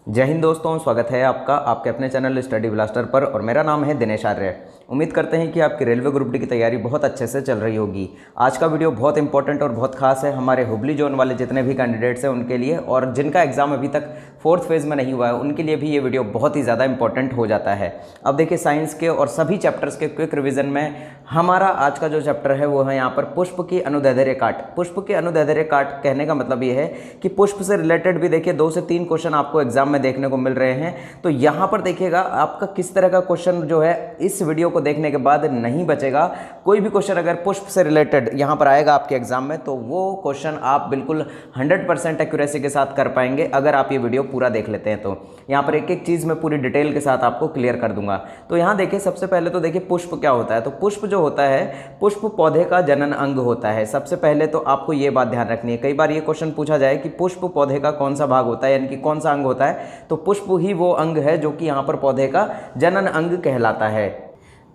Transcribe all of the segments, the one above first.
जय हिंद दोस्तों, स्वागत है आपका आपके अपने चैनल स्टडी ब्लास्टर पर। और मेरा नाम है दिनेश आर्य। उम्मीद करते हैं कि आपकी रेलवे ग्रुप डी की तैयारी बहुत अच्छे से चल रही होगी। आज का वीडियो बहुत इंपॉर्टेंट और बहुत खास है हमारे हुबली जोन वाले जितने भी कैंडिडेट्स हैं उनके लिए, और जिनका एग्जाम अभी तक फोर्थ फेज़ में नहीं हुआ है उनके लिए भी ये वीडियो बहुत ही ज़्यादा इंपॉर्टेंट हो जाता है। अब देखिए, साइंस के और सभी चैप्टर्स के क्विक रिविजन में हमारा आज का जो चैप्टर है वो है यहाँ पर पुष्प की अनुदैर्ध्य काट। पुष्प के अनुदैर्ध्य काट कहने का मतलब ये है कि पुष्प से रिलेटेड भी देखिए 2 से 3 क्वेश्चन आपको एग्जाम में देखने को मिल रहे हैं। तो यहाँ पर देखिएगा आपका किस तरह का क्वेश्चन जो है इस वीडियो को देखने के बाद नहीं बचेगा। कोई भी क्वेश्चन अगर पुष्प से रिलेटेड यहाँ पर आएगा आपके एग्जाम में तो वो क्वेश्चन आप बिल्कुल 100% एक्यूरेसी के साथ कर पाएंगे अगर आप ये वीडियो पूरा देख लेते हैं। तो यहाँ पर एक एक चीज़ मैं पूरी डिटेल के साथ आपको क्लियर कर दूंगा। तो यहाँ देखिए, सबसे पहले तो देखिए पुष्प क्या होता है। तो पुष्प जो होता है, पुष्प पौधे का जनन अंग होता है। सबसे पहले तो आपको ये बात ध्यान रखनी है, कई बार ये क्वेश्चन पूछा जाए कि पुष्प पौधे का कौन सा भाग होता है, यानी कि कौन सा अंग होता है। तो पुष्प ही वो अंग है जो कि यहाँ पर पौधे का जनन अंग कहलाता है।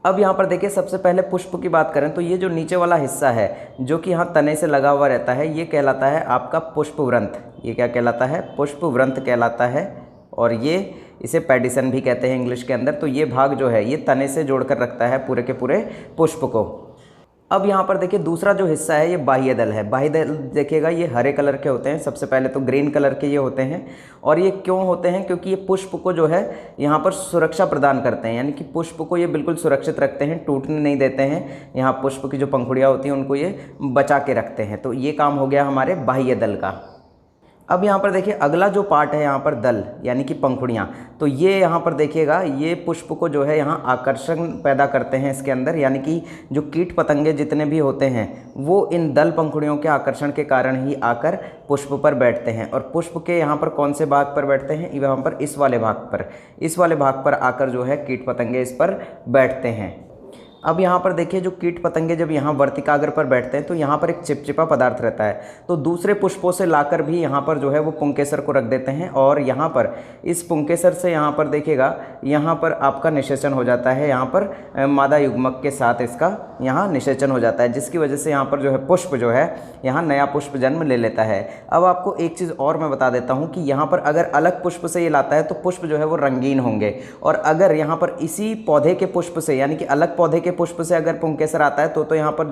अब यहाँ पर देखिए, सबसे पहले पुष्प की बात करें तो ये जो नीचे वाला हिस्सा है जो कि यहाँ तने से लगा हुआ रहता है, ये कहलाता है आपका पुष्पवृंत। ये क्या कहलाता है? पुष्पवृंत कहलाता है। और ये इसे पेडिसन भी कहते हैं इंग्लिश के अंदर। तो ये भाग जो है ये तने से जोड़कर रखता है पूरे के पूरे पुष्प को। अब यहाँ पर देखिए, दूसरा जो हिस्सा है ये बाह्य दल है। बाह्य दल देखिएगा, ये हरे कलर के होते हैं। सबसे पहले तो ग्रीन कलर के ये होते हैं। और ये क्यों होते हैं? क्योंकि ये पुष्प को जो है यहाँ पर सुरक्षा प्रदान करते हैं, यानी कि पुष्प को ये बिल्कुल सुरक्षित रखते हैं, टूटने नहीं देते हैं। यहाँ पुष्प की जो पंखुड़ियाँ होती हैं उनको ये बचा के रखते हैं। तो ये काम हो गया हमारे बाह्य दल का। अब यहाँ पर देखिए, अगला जो पार्ट है यहाँ पर दल यानी कि पंखुड़ियाँ। तो ये यहाँ पर देखिएगा, ये पुष्प को जो है यहाँ आकर्षण पैदा करते हैं इसके अंदर, यानी कि जो कीट पतंगे जितने भी होते हैं वो इन दल पंखुड़ियों के आकर्षण के कारण ही आकर पुष्प पर बैठते हैं। और पुष्प के यहाँ पर कौन से भाग पर बैठते हैं? यहाँ पर इस वाले भाग पर आकर जो है कीट पतंगे इस पर बैठते हैं। अब यहाँ पर देखिए, जो कीट पतंगे जब यहाँ वर्तिकाग्र पर बैठते हैं तो यहाँ पर एक चिपचिपा पदार्थ रहता है। तो दूसरे पुष्पों से लाकर भी यहाँ पर जो है वो पुंकेसर को रख देते हैं। और यहाँ पर इस पुंकेसर से यहाँ पर देखिएगा, यहाँ पर आपका निषेचन हो जाता है। यहाँ पर मादा युग्मक के साथ इसका यहाँ निषेचन हो जाता है, जिसकी वजह से यहाँ पर जो है पुष्प जो है यहाँ नया पुष्प जन्म ले लेता है। अब आपको एक चीज़ और मैं बता देता हूँ कि यहाँ पर अगर अलग पुष्प से ये लाता है तो पुष्प जो है वो रंगीन होंगे। और अगर यहाँ पर इसी पौधे के पुष्प से यानी कि अलग पौधे के पुष्प से अगर पुंकेसर आता है तो यहाँ पर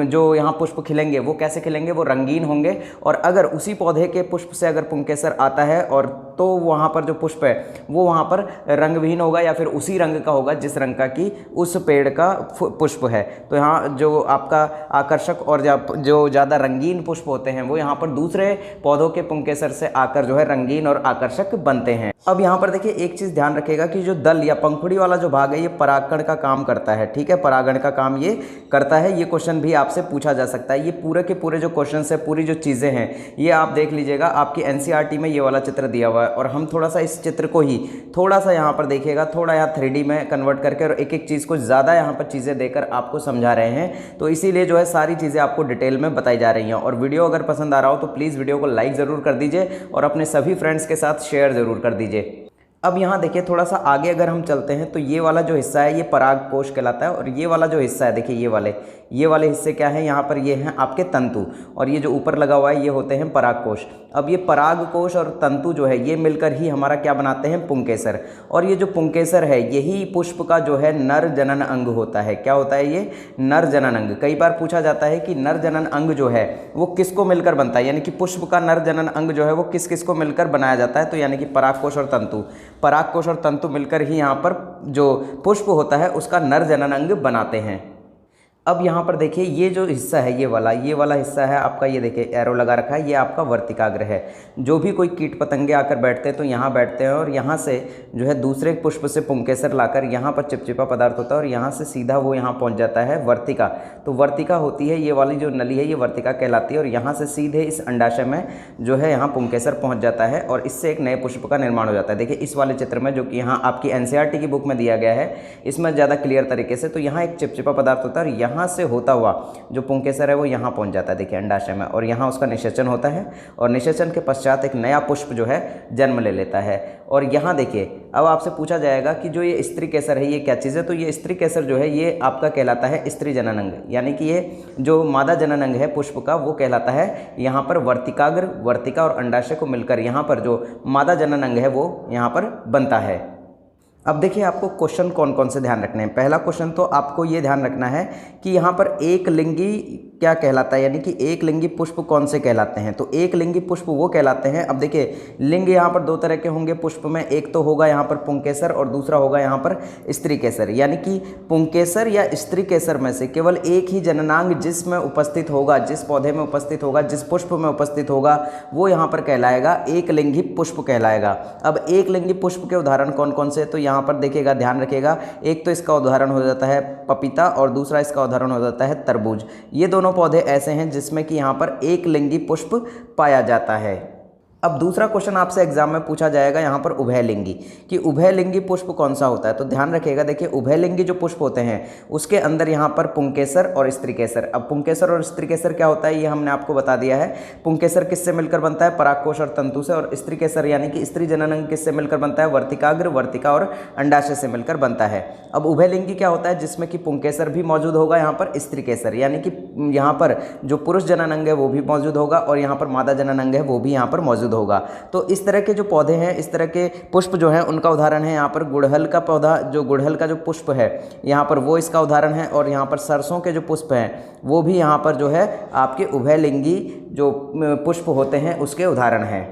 जो यहाँ पुष्प खिलेंगे वो कैसे खिलेंगे? वो रंगीन होंगे। और अगर उसी पौधे के पुष्प से अगर पुंकेसर आता है और तो वहाँ पर जो पुष्प है वो वहाँ पर रंगविहीन होगा या फिर उसी रंग का होगा जिस रंग का कि उस पेड़ का पुष्प है। तो यहाँ जो आपका आकर्षक और जो ज़्यादा रंगीन पुष्प होते हैं वो यहाँ पर दूसरे पौधों के पुंकेसर से आकर जो है रंगीन और आकर्षक बनते हैं। अब यहाँ पर देखिए, एक चीज़ ध्यान रखिएगा कि जो दल या पंखुड़ी वाला जो भाग है ये परागकण का काम करता है। ठीक है, परागण का काम ये करता है। ये क्वेश्चन भी आपसे पूछा जा सकता है। ये पूरे के पूरे जो क्वेश्चन है, पूरी जो चीज़ें हैं ये आप देख लीजिएगा, आपकी एनसीईआरटी में ये वाला चित्र दिया हुआ है। और हम थोड़ा सा इस चित्र को ही थोड़ा सा यहाँ पर देखिएगा, थोड़ा यहाँ 3D में कन्वर्ट करके और एक एक चीज़ को ज़्यादा यहाँ पर चीज़ें देकर आपको समझा रहे हैं। तो इसीलिए जो है सारी चीज़ें आपको डिटेल में बताई जा रही हैं। और वीडियो अगर पसंद आ रहा हो तो प्लीज़ वीडियो को लाइक ज़रूर कर दीजिए और अपने सभी फ्रेंड्स के साथ शेयर ज़रूर कर दीजिए। अब यहाँ देखिए, थोड़ा सा आगे अगर हम चलते हैं तो ये वाला जो हिस्सा है ये पराग कोश कहलाता है। और ये वाला जो हिस्सा है देखिए, ये वाले हिस्से क्या है? यहाँ पर ये हैं आपके तंतु, और ये जो ऊपर लगा हुआ है ये होते हैं पराग कोश। अब ये पराग कोश और तंतु जो है ये मिलकर ही हमारा क्या बनाते हैं? पुंकेसर। और ये जो पुंकेसर है यही पुष्प का जो है नर जनन अंग होता है। क्या होता है ये? नर जनन अंग। कई बार पूछा जाता है कि नर जनन अंग जो है वो किसको मिलकर बनता है, यानी कि पुष्प का नर जनन अंग जो है वो किस किस को मिलकर बनाया जाता है? तो यानी कि परागकोश और तंतु। परागकोश और तंतु मिलकर ही यहाँ पर जो पुष्प होता है उसका नर जनन अंग बनाते हैं। अब यहाँ पर देखिए, ये जो हिस्सा है ये वाला हिस्सा है आपका, ये देखिए एरो लगा रखा है, ये आपका वर्तिकाग्र है। जो भी कोई कीट पतंगे आकर बैठते हैं तो यहाँ बैठते हैं और यहाँ से जो है दूसरे पुष्प से पुंकेसर लाकर यहाँ पर चिपचिपा पदार्थ होता है और यहाँ से सीधा वो यहाँ पहुँच जाता है वर्तिका। तो वर्तिका होती है, ये वाली जो नली है ये वर्तिका कहलाती है। और यहाँ से सीधे इस अंडाशय में जो है यहाँ पुंकेसर पहुँच जाता है और इससे एक नए पुष्प का निर्माण हो जाता है। देखिए इस वाले चित्र में जो कि यहाँ आपकी एनसीईआरटी की बुक में दिया गया है इसमें ज़्यादा क्लियर तरीके से, तो यहाँ एक चिपचिपा पदार्थ होता है और यहाँ यहाँ से होता हुआ जो पुंकेसर है वो यहाँ पहुँच जाता है, देखिए अंडाशय में, और यहाँ उसका निषेचन होता है और निषेचन के पश्चात एक नया पुष्प जो है जन्म ले लेता है। और यहाँ देखिए अब आपसे पूछा जाएगा कि जो ये स्त्री केसर है ये क्या चीज़ है, तो ये स्त्री केसर जो है ये आपका कहलाता है स्त्री जनन अंग, यानी कि ये जो मादा जनन अंग है पुष्प का वो कहलाता है यहाँ पर वर्तिकाग्र, वर्तिका और अंडाशय को मिलकर यहाँ पर जो मादा जनन अंग है वो यहाँ पर बनता है। अब देखिए आपको क्वेश्चन कौन कौन से ध्यान रखने हैं। पहला क्वेश्चन तो आपको ये ध्यान रखना है कि यहाँ पर एक लिंगी क्या कहलाता है, यानी कि एक लिंगी पुष्प कौन से कहलाते हैं। तो एक लिंगी पुष्प वो कहलाते हैं, अब देखिए लिंग यहाँ पर दो तरह के होंगे पुष्प में, एक तो होगा यहाँ पर पुंकेसर और दूसरा होगा यहाँ पर स्त्री केसर। यानी कि पुंकेसर या स्त्री केसर में से केवल एक ही जननांग जिसमें उपस्थित होगा, जिस पौधे में उपस्थित होगा, जिस पुष्प में उपस्थित होगा वो यहाँ पर कहलाएगा एक लिंगी पुष्प कहलाएगा। अब एक लिंगी पुष्प के उदाहरण कौन कौन से, तो यहाँ पर देखिएगा, ध्यान रखिएगा, एक तो इसका उदाहरण हो जाता है पपीता और दूसरा इसका उदाहरण हो जाता है तरबूज। ये दोनों पौधे ऐसे हैं जिसमें कि यहाँ पर एक लिंगी पुष्प पाया जाता है। अब दूसरा क्वेश्चन आपसे एग्जाम में पूछा जाएगा यहाँ पर उभयलिंगी, कि उभयलिंगी पुष्प कौन सा होता है। तो ध्यान रखिएगा, देखिए उभयलिंगी जो पुष्प होते हैं उसके अंदर यहाँ पर पुंकेसर और स्त्री केसर। अब पुंकेसर और स्त्री केसर क्या होता है ये हमने आपको बता दिया है। पुंकेसर किससे मिलकर बनता है, परागकोश और तंतु से, और स्त्री केसर यानी कि स्त्री जनन अंग किससे मिलकर बनता है, वर्तिकाग्र, वर्तिका और अंडाशय से मिलकर बनता है। अब उभयलिंगी क्या होता है, जिसमें कि पुंकेसर भी मौजूद होगा, यहाँ पर स्त्री केसर यानी कि यहाँ पर जो पुरुष जनन अंग है वो भी मौजूद होगा और यहाँ पर मादा जनन अंग है वो भी यहाँ पर मौजूद होगा। तो इस तरह के जो पौधे हैं, इस तरह के पुष्प जो हैं उनका उदाहरण है यहाँ पर गुड़हल का पौधा, जो गुड़हल का जो पुष्प है यहाँ पर वो इसका उदाहरण है, और यहाँ पर सरसों के जो पुष्प हैं वो भी यहाँ पर जो है आपके उभयलिंगी जो पुष्प होते हैं उसके उदाहरण हैं।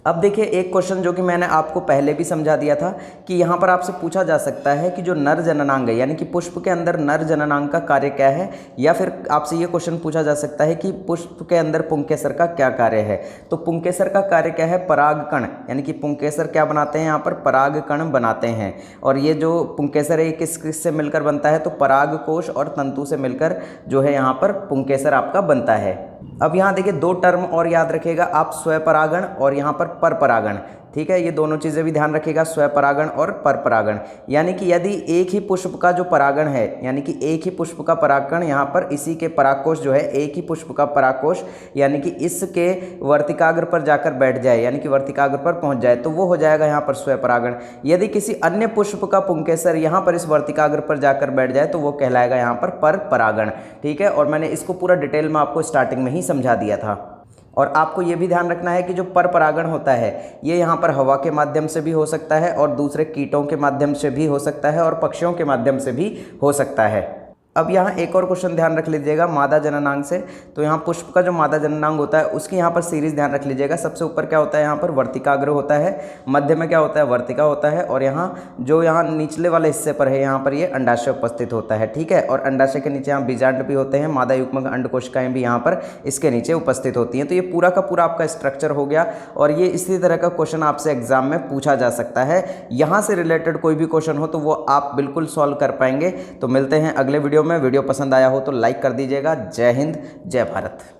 अब देखिए एक क्वेश्चन जो कि मैंने आपको पहले भी समझा दिया था कि यहाँ पर आपसे पूछा जा सकता है कि जो नर जननांग है, यानी कि पुष्प के अंदर नर जननांग का कार्य क्या है, या फिर आपसे ये क्वेश्चन पूछा जा सकता है कि पुष्प के अंदर पुंकेसर का क्या कार्य है। तो पुंकेसर का कार्य क्या है, परागकण, यानी कि पुंकेसर क्या बनाते हैं, यहाँ पर परागकण बनाते हैं। और ये जो पुंकेसर है ये किस किस से मिलकर बनता है, तो परागकोश और तंतु से मिलकर जो है यहाँ पर पुंकेसर आपका बनता है। अब यहाँ देखिए दो टर्म और याद रखिएगा आप, स्वपरागण और यहाँ पर परपरागण, ठीक है, ये दोनों चीज़ें भी ध्यान रखिएगा, स्वपरागण और परपरागण। यानी कि यदि एक ही पुष्प का जो परागण है, यानी कि एक ही पुष्प का परागकण यहाँ पर इसी के परागकोश जो है, एक ही पुष्प का परागकोश यानी कि इसके वर्तिकाग्र पर जाकर बैठ जाए, यानी कि वर्तिकाग्र पर पहुँच जाए, तो वो हो जाएगा यहाँ पर स्वपरागण। यदि किसी अन्य पुष्प का पुंकेसर यहाँ पर इस वर्तिकाग्र पर जाकर बैठ जाए तो वो कहलाएगा यहाँ पर परपरागण, ठीक है। और मैंने इसको पूरा डिटेल में आपको स्टार्टिंग में ही समझा दिया था। और आपको ये भी ध्यान रखना है कि जो परपरागण होता है ये यहाँ पर हवा के माध्यम से भी हो सकता है और दूसरे कीटों के माध्यम से भी हो सकता है और पक्षियों के माध्यम से भी हो सकता है। अब यहाँ एक और क्वेश्चन ध्यान रख लीजिएगा मादा जननांग से। तो यहाँ पुष्प का जो मादा जननांग होता है उसकी यहाँ पर सीरीज ध्यान रख लीजिएगा। सबसे ऊपर क्या होता है, यहाँ पर वर्तिकाग्र होता है, मध्य में क्या होता है, वर्तिका होता है, और यहाँ जो यहाँ निचले वाले हिस्से पर है यहाँ पर ये अंडाशय उपस्थित होता है, ठीक है। और अंडाशय के नीचे यहाँ बीजांड भी होते हैं, मादा युग्मक अंड कोशिकाएं भी यहाँ पर इसके नीचे उपस्थित होती हैं। तो ये पूरा का पूरा आपका स्ट्रक्चर हो गया, और ये इसी तरह का क्वेश्चन आपसे एग्जाम में पूछा जा सकता है। यहाँ से रिलेटेड कोई भी क्वेश्चन हो तो वो आप बिल्कुल सॉल्व कर पाएंगे। तो मिलते हैं अगले वीडियो में। वीडियो पसंद आया हो तो लाइक कर दीजिएगा। जय हिंद, जय भारत।